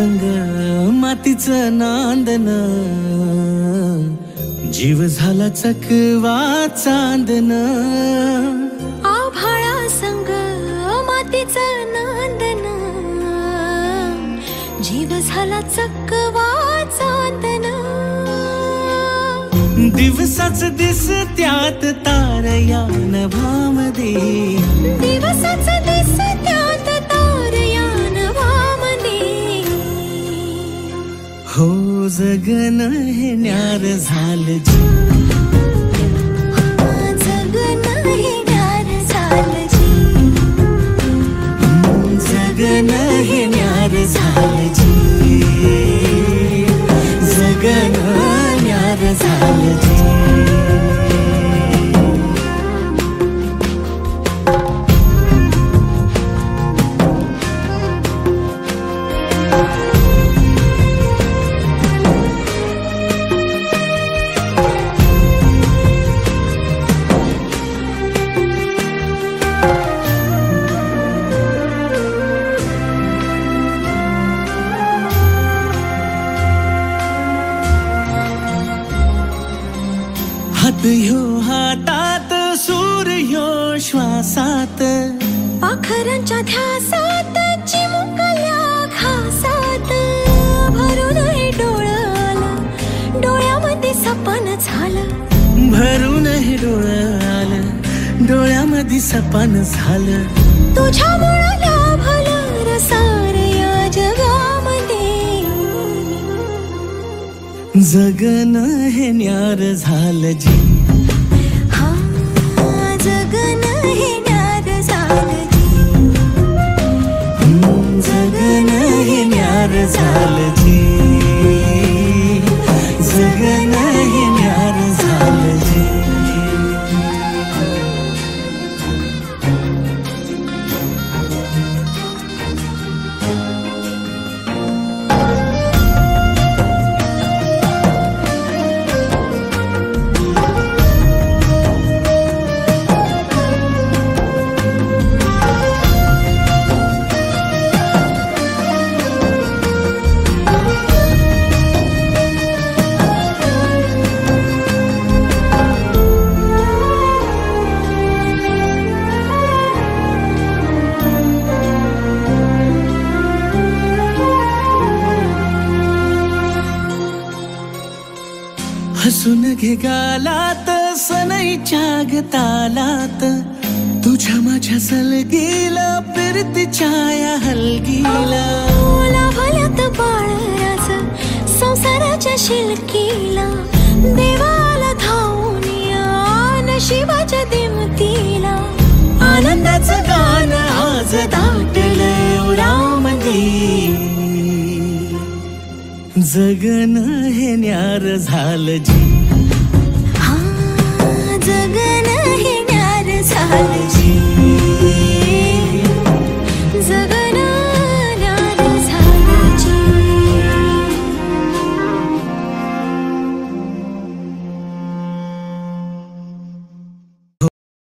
संग मातीचं नांदन, जीव झाला चकवा चांदन. आभाळा संग मातीचं नांदन, जीव झाला चकवा चांदन. दिवसाच दिसत्यात तारया नभामध्ये, दिवसाच दिसत्यात तारया नभामध्ये. हो जगन हे न्यार झालं जी, जगन हे न्यार झालं जी. जगन हे न्यार झालं जी, जगन न्यार झालं जी. हात ह्यो हातात, सूर ह्यो श्वासात, पाखरांच्या ध्यासात, चिमुकल्या घासात. भरून हे डोळं डोळ्यामध्ये सपन झालं, भरून हे डोळं आलं, डोळ्यामध्ये सपन झालं. तुझ्यामुळं लाभलं रसार या जगामध्ये. जगन हे न्यार झालं जी, हा जगन हे न्यार झालं जी. जगन हे न्यार झालं जी, जगन हे न्यार झालं जी. हसून घे गालात, सनईच्या गतालात, तुझ्या माझ्या सलगीला, फिरतीच्या या हलगीला. लाभल्यात बाळराज संसाराच्या शिलकीला. देवाला धावून या नशिबाच्या दिमतीला. आनंदाचं गाणं आज दाटलं उरामध्ये. जगन हे न्यार झालं जी, हा जगन हे न्यार झालं जी.